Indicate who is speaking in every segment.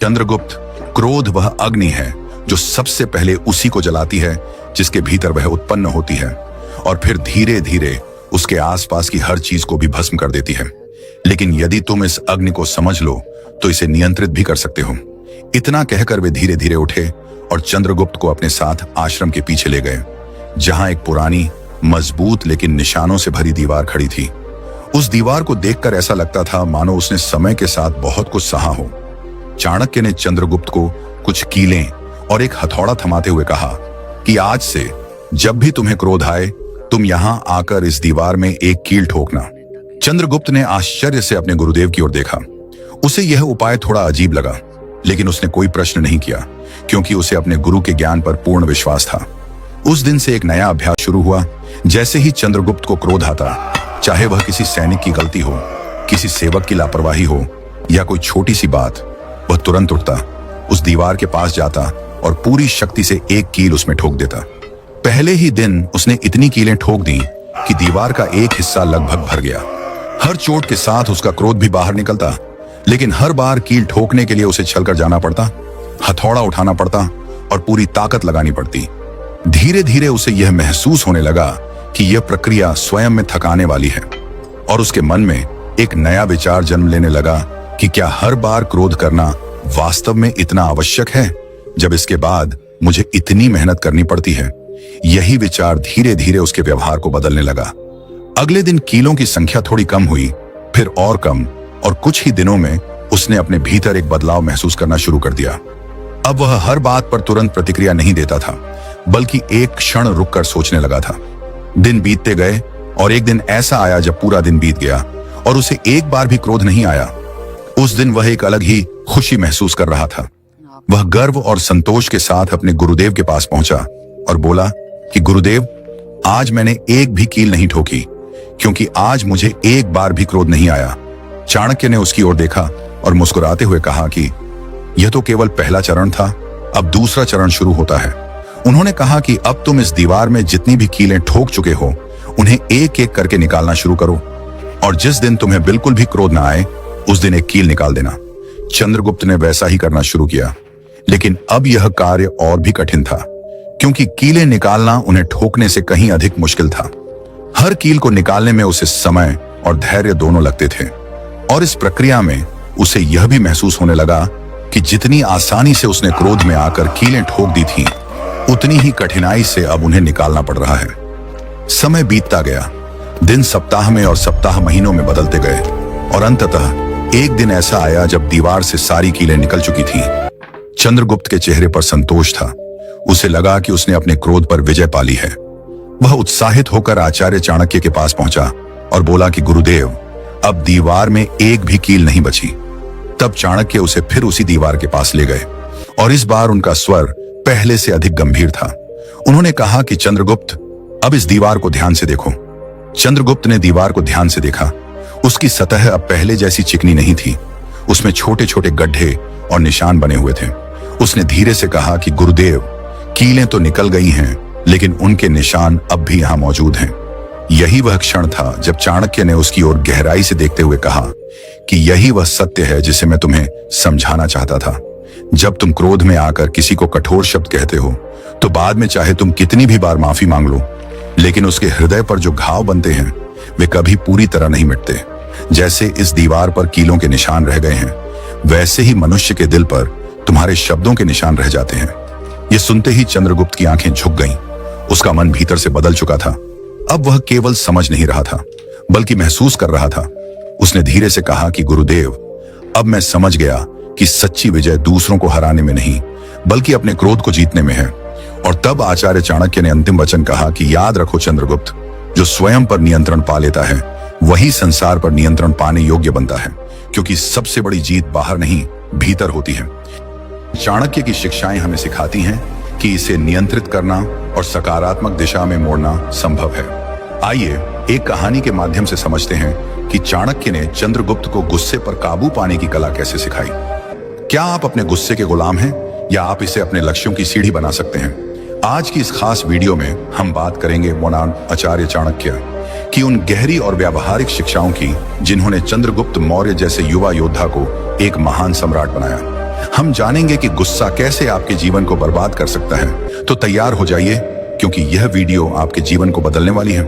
Speaker 1: चंद्रगुप्त, क्रोध वह अग्नि है जो सबसे पहले उसी को जलाती है जिसके भीतर वह उत्पन्न होती है, और फिर धीरे धीरे उसके आसपास की हर चीज को भी भस्म कर देती है। लेकिन यदि तुम इस अग्नि को समझ लो तो इसे नियंत्रित भी कर सकते हो। इतना कहकर वे धीरे धीरे उठे और चंद्रगुप्त को अपने साथ आश्रम के पीछे ले गए, जहां एक पुरानी, मजबूत लेकिन निशानों से भरी दीवार खड़ी थी। उस दीवार को देखकर ऐसा लगता था मानो उसने समय के साथ बहुत कुछ सहा हो। चाणक्य ने चंद्रगुप्त को कुछ कीलें और एक हथौड़ा थमाते हुए कहा कि आज से जब भी तुम्हें क्रोध आए, तुम यहां आकर इस दीवार में एक कील ठोकना। चंद्रगुप्त ने आश्चर्य से अपने गुरुदेव की ओर देखा। उसे यह उपाय थोड़ा अजीब लगा, लेकिन उसने कोई प्रश्न नहीं किया, क्योंकि उसे अपने गुरु के ज्ञान पर पूर्ण विश्वास था। उस दिन से एक नया अभ्यास शुरू हुआ। जैसे ही चंद्रगुप्त को क्रोध आता, चाहे वह किसी सैनिक की गलती हो, किसी सेवक की लापरवाही हो या कोई छोटी सी बात, वह तुरंत उठता, उस दीवार के पास जाता और पूरी शक्ति से एक कील उसमें ठोक देता। पहले ही दिन उसने इतनी कीलें ठोक दी कि दीवार का एक हिस्सा लगभग भर गया। हर चोट के साथ उसका क्रोध भी बाहर निकलता, लेकिन हर बार कील ठोकने के लिए उसे चलकर जाना पड़ता, हथौड़ा उठाना पड़ता और पूरी ताकत लगानी पड़ती। धीरे धीरे उसे यह महसूस होने लगा कि यह प्रक्रिया स्वयं में थकाने वाली है, और उसके मन में एक नया विचार जन्म लेने लगा कि क्या हर बार क्रोध करना वास्तव में इतना आवश्यक है, जब इसके बाद मुझे इतनी मेहनत करनी पड़ती है। यही विचार धीरे धीरे उसके व्यवहार को बदलने लगा। अगले दिन कीलों की संख्या थोड़ी कम हुई, फिर और कम, और कुछ ही दिनों में उसने अपने भीतर एक बदलाव महसूस करना शुरू कर दिया। अब वह हर बात पर तुरंत प्रतिक्रिया नहीं देता था, बल्कि एक क्षण रुककर सोचने लगा था। दिन बीतते गए और एक दिन ऐसा आया जब पूरा दिन बीत गया और उसे एक बार भी क्रोध नहीं आया। उस दिन वह एक अलग ही खुशी महसूस कर रहा था। वह गर्व और संतोष के साथ अपने गुरुदेव के पास पहुंचा और बोला कि गुरुदेव, आज मैंने एक भी कील नहीं ठोकी, क्योंकि आज मुझे एक बार भी क्रोध नहीं आया। चाणक्य ने उसकी ओर देखा और मुस्कुराते हुए कहा कि यह तो केवल पहला चरण था, अब दूसरा चरण शुरू होता है। उन्होंने कहा कि अब तुम इस दीवार में जितनी भी कीलें ठोक चुके हो, उन्हें एक एक करके निकालना शुरू करो, और जिस दिन तुम्हें बिल्कुल भी क्रोध ना आए, उस दिन एक कील निकाल देना। चंद्रगुप्त ने वैसा ही करना शुरू किया, लेकिन अब यह कार्य और भी कठिन था, क्योंकि कीलें निकालना उन्हें ठोकने से कहीं अधिक मुश्किल था। हर कील को निकालने में उसे समय और धैर्य दोनों लगते थे, और इस प्रक्रिया में उसे यह भी महसूस होने लगा कि जितनी आसानी से उसने क्रोध में आकर कीलें ठोक दी थीं, उतनी ही कठिनाई से अब उन्हें निकालना पड़ रहा है। समय बीतता गया, दिन सप्ताह में और सप्ताह महीनों में बदलते गए, और अंततः एक दिन ऐसा आया जब दीवार से सारी कीलें निकल चुकी थीं। चंद्रगुप्त के चेहरे पर संतोष था। उसे लगा कि उसने अपने क्रोध पर विजय पा ली है। वह उत्साहित होकर आचार्य चाणक्य के पास पहुंचा और बोला कि गुरुदेव, अब दीवार में एक भी कील नहीं बची। तब चाणक्य उसे फिर उसी दीवार के पास ले गए, और इस बार उनका स्वर पहले से अधिक गंभीर था। उन्होंने कहा कि चंद्रगुप्त, अब इस दीवार को ध्यान से देखो। चंद्रगुप्त ने दीवार को ध्यान से देखा। उसकी सतह अब पहले जैसी चिकनी नहीं थी। उसमें छोटे छोटे गड्ढे और निशान बने हुए थे। उसने धीरे से कहा कि गुरुदेव, कीलें तो निकल गई हैं, लेकिन उनके निशान अब भी यहां मौजूद हैं। यही वह क्षण था जब चाणक्य ने उसकी ओर गहराई से देखते हुए कहा कि यही वह सत्य है जिसे मैं तुम्हें समझाना चाहता था। जब तुम क्रोध में आकर किसी को कठोर शब्द कहते हो, तो बाद में चाहे तुम कितनी भी बार माफी मांग लो, लेकिन उसके हृदय पर जो घाव बनते हैं, वे कभी पूरी तरह नहीं मिटते। जैसे इस दीवार पर कीलों के निशान रह गए हैं, वैसे ही मनुष्य के दिल पर तुम्हारे शब्दों के निशान रह जाते हैं। ये सुनते ही चंद्रगुप्त की आंखें झुक गईं। उसका मन भीतर से बदल चुका था। अब वह केवल समझ नहीं रहा था, बल्कि महसूस कर रहा था। उसने धीरे से कहा कि गुरुदेव, अब मैं समझ गया कि सच्ची विजय दूसरों को हराने में नहीं, बल्कि अपने क्रोध को जीतने में है। और तब आचार्य चाणक्य ने अंतिम वचन कहा कि याद रखो चंद्रगुप्त, जो स्वयं पर नियंत्रण पा लेता है, वही संसार पर नियंत्रण पाने योग्य बनता है, क्योंकि सबसे बड़ी जीत बाहर नहीं, भीतर होती है। चाणक्य की शिक्षाएं हमें सिखाती हैं कि इसे नियंत्रित करना और सकारात्मक दिशा में मोड़ना संभव है। आइए एक कहानी के माध्यम से समझते हैं कि चाणक्य ने चंद्रगुप्त को गुस्से पर काबू पाने की कला कैसे सिखाई। क्या आप अपने गुस्से के गुलाम हैं, या आप इसे अपने लक्ष्यों की सीढ़ी बना सकते हैं? आज की इस खास वीडियो में हम बात करेंगे महान आचार्य चाणक्य की उन गहरी और व्यावहारिक शिक्षाओं की, जिन्होंने चंद्रगुप्त मौर्य जैसे युवा योद्धा को एक महान सम्राट बनाया। हम जानेंगे कि गुस्सा कैसे आपके जीवन को बर्बाद कर सकता है। तो तैयार हो जाइए, क्योंकि यह वीडियो आपके जीवन को बदलने वाली है।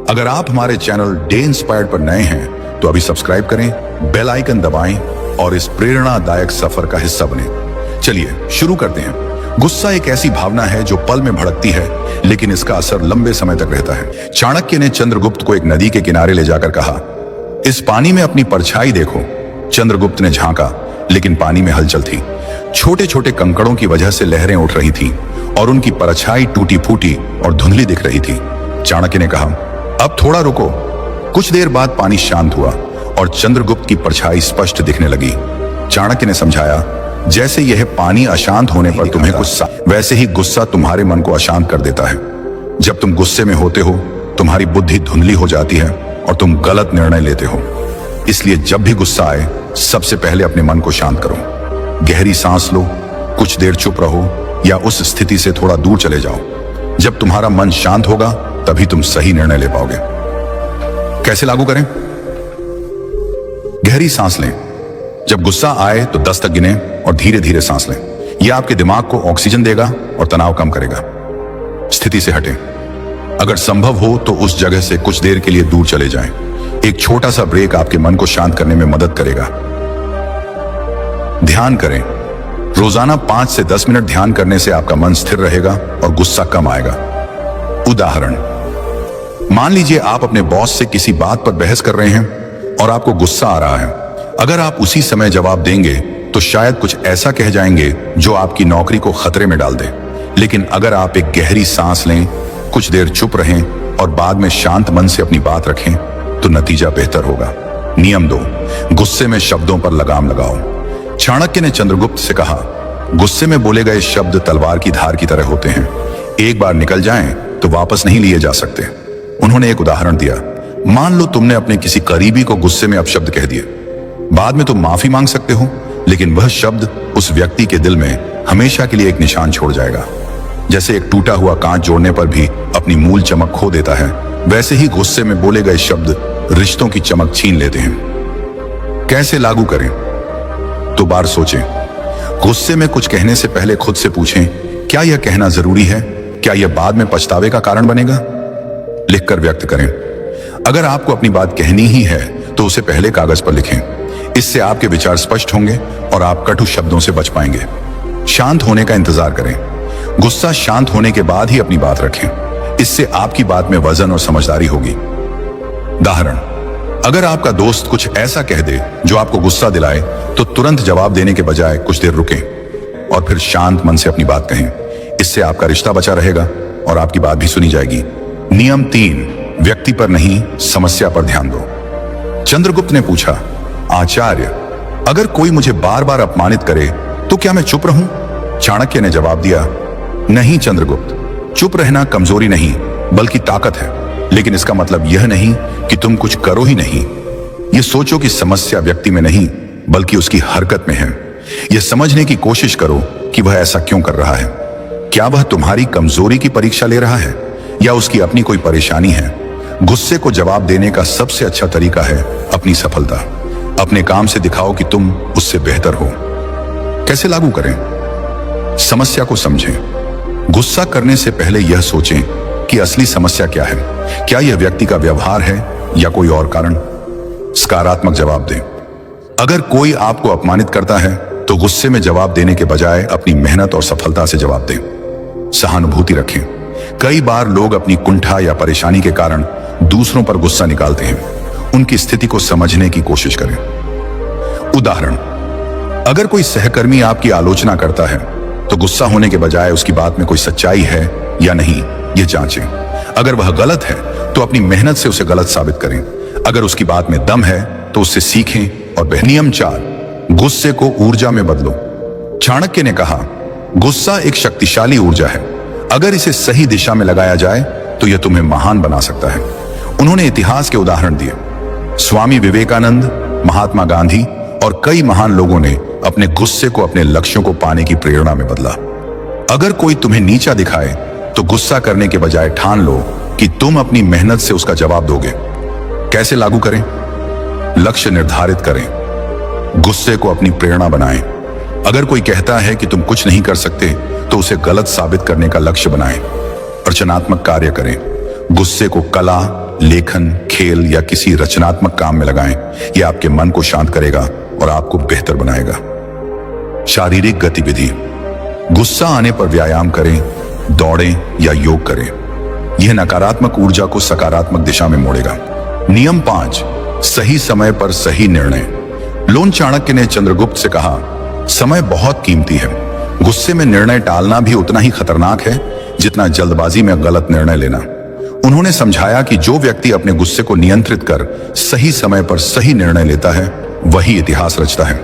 Speaker 1: अगर आप हमारे चैनल डे इंस्पायर्ड पर नए हैं तो अभी सब्सक्राइब करें, बेल आइकन दबाएं और इस प्रेरणादायक सफर का हिस्सा बने। चलिए शुरू करते हैं। गुस्सा एक ऐसी भावना है जो पल में भड़कती है, लेकिन इसका असर लंबे समय तक रहता है। चाणक्य ने चंद्रगुप्त को एक नदी के किनारे ले जाकर कहा, इस पानी में अपनी परछाई देखो। चंद्रगुप्त ने झांका, लेकिन पानी में हलचल थी। छोटे छोटे कंकड़ों की वजह से लहरें उठ रही थीं और उनकी परछाई टूटी फूटी और धुंधली दिख रही थी। चाणक्य ने कहा, अब थोड़ा रुको। कुछ देर बाद पानी शांत हुआ और चंद्रगुप्त की परछाई स्पष्ट दिखने लगी। चाणक्य ने समझाया, जैसे यह पानी अशांत होने पर तुम्हें गुस्सा, वैसे ही गुस्सा तुम्हारे मन को अशांत कर देता है। जब तुम गुस्से में होते हो, तुम्हारी बुद्धि धुंधली हो जाती है और तुम गलत निर्णय लेते हो। इसलिए जब भी गुस्सा आए, सबसे पहले अपने मन को शांत करो। गहरी सांस लो, कुछ देर चुप रहो या उस स्थिति से थोड़ा दूर चले जाओ। जब तुम्हारा मन शांत होगा, तभी तुम सही निर्णय ले पाओगे। कैसे लागू करें? गहरी सांस लें। जब गुस्सा आए तो 10 तक गिने और धीरे धीरे सांस लें। यह आपके दिमाग को ऑक्सीजन देगा और तनाव कम करेगा। स्थिति से हटें। अगर संभव हो तो उस जगह से कुछ देर के लिए दूर चले जाएं। एक छोटा सा ब्रेक आपके मन को शांत करने में मदद करेगा। ध्यान करें। रोजाना 5 से 10 मिनट ध्यान करने से आपका मन स्थिर रहेगा और गुस्सा कम आएगा। उदाहरण, मान लीजिए आप अपने बॉस से किसी बात पर बहस कर रहे हैं और आपको गुस्सा आ रहा है। अगर आप उसी समय जवाब देंगे तो शायद कुछ ऐसा कह जाएंगे जो आपकी नौकरी को खतरे में डाल दे। लेकिन अगर आप एक गहरी सांस लें, कुछ देर चुप रहें और बाद में शांत मन से अपनी बात रखें, तो नतीजा बेहतर होगा। नियम 2, गुस्से में शब्दों पर लगाम लगाओ। चाणक्य ने चंद्रगुप्त से कहा, गुस्से में बोले गए शब्द तलवार की धार की तरह होते हैं। एक बार निकल जाएं तो वापस नहीं लिए जा सकते। उन्होंने एक उदाहरण दिया, मान लो तुमने अपने किसी करीबी को गुस्से में अपशब्द कह दिए। बाद में तुम माफी मांग सकते हो, लेकिन वह शब्द उस व्यक्ति के दिल में हमेशा के लिए एक निशान छोड़ जाएगा। जैसे एक टूटा हुआ कांच जोड़ने पर भी अपनी मूल चमक खो देता है, वैसे ही गुस्से में बोले गए शब्द रिश्तों की चमक छीन लेते हैं। कैसे लागू करें? तो बार सोचें। गुस्से में कुछ कहने से पहले खुद से पूछें, क्या यह कहना जरूरी है? क्या यह बाद में पछतावे का कारण बनेगा? लिखकर व्यक्त करें। अगर आपको अपनी बात कहनी ही है तो उसे पहले कागज पर लिखें। इससे आपके विचार स्पष्ट होंगे और आप कटु शब्दों से बच पाएंगे। शांत होने का इंतजार करें। गुस्सा शांत होने के बाद ही अपनी बात रखें। इससे आपकी बात में वजन और समझदारी होगी। उदाहरण, अगर आपका दोस्त कुछ ऐसा कह दे जो आपको गुस्सा दिलाए, तो तुरंत जवाब देने के बजाय कुछ देर रुकें और फिर शांत मन से अपनी बात कहें। इससे आपका रिश्ता बचा रहेगा और आपकी बात भी सुनी जाएगी। नियम 3, व्यक्ति पर नहीं, समस्या पर ध्यान दो। चंद्रगुप्त ने पूछा, आचार्य, अगर कोई मुझे बार बार अपमानित करे तो क्या मैं चुप रहूं? चाणक्य ने जवाब दिया, नहीं चंद्रगुप्त, चुप रहना कमजोरी नहीं बल्कि ताकत है। लेकिन इसका मतलब यह नहीं कि तुम कुछ करो ही नहीं। यह सोचो कि समस्या व्यक्ति में नहीं बल्कि उसकी हरकत में है। यह समझने की कोशिश करो कि वह ऐसा क्यों कर रहा है। क्या वह तुम्हारी कमजोरी की परीक्षा ले रहा है या उसकी अपनी कोई परेशानी है? गुस्से को जवाब देने का सबसे अच्छा तरीका है अपनी सफलता। अपने काम से दिखाओ कि तुम उससे बेहतर हो। कैसे लागू करें? समस्या को समझें। गुस्सा करने से पहले यह सोचें कि असली समस्या क्या है। क्या यह व्यक्ति का व्यवहार है या कोई और कारण? सकारात्मक जवाब दें। अगर कोई आपको अपमानित करता है तो गुस्से में जवाब देने के बजाय अपनी मेहनत और सफलता से जवाब दें। सहानुभूति रखें। कई बार लोग अपनी कुंठा या परेशानी के कारण दूसरों पर गुस्सा निकालते हैं। उनकी स्थिति को समझने की कोशिश करें। उदाहरण, अगर कोई सहकर्मी आपकी आलोचना करता है तो गुस्सा होने के बजाय उसकी बात में कोई सच्चाई है या नहीं, यह जांचें। अगर वह गलत है तो अपनी मेहनत से उसे गलत साबित करें। अगर उसकी बात में दम है तो उससे सीखें और नियम 4, गुस्से को ऊर्जा में बदलो। चाणक्य ने कहा, गुस्सा एक शक्तिशाली ऊर्जा है। अगर इसे सही दिशा में लगाया जाए तो यह तुम्हें महान बना सकता है। उन्होंने इतिहास के उदाहरण दिए। स्वामी विवेकानंद, महात्मा गांधी और कई महान लोगों ने अपने गुस्से को अपने लक्ष्यों को पाने की प्रेरणा में बदला। अगर कोई तुम्हें नीचा दिखाए तो गुस्सा करने के बजाय ठान लो कि तुम अपनी मेहनत से उसका जवाब दोगे। कैसे लागू करें? लक्ष्य निर्धारित करें। गुस्से को अपनी प्रेरणा बनाएं। अगर कोई कहता है कि तुम कुछ नहीं कर सकते तो उसे गलत साबित करने का लक्ष्य बनाएं। रचनात्मक कार्य करें। गुस्से को कला, लेखन, खेल या किसी रचनात्मक काम में लगाएं। यह आपके मन को शांत करेगा और आपको बेहतर बनाएगा। शारीरिक गतिविधि। गुस्सा आने पर व्यायाम करें, दौड़ें या योग करें। यह नकारात्मक ऊर्जा को सकारात्मक दिशा में मोड़ेगा। नियम 5, सही समय पर सही निर्णय। लोन चाणक्य ने चंद्रगुप्त से कहा, समय बहुत कीमती है। गुस्से में निर्णय टालना भी उतना ही खतरनाक है जितना जल्दबाजी में गलत निर्णय लेना। उन्होंने समझाया कि जो व्यक्ति अपने गुस्से को नियंत्रित कर सही समय पर सही निर्णय लेता है वही इतिहास रचता है।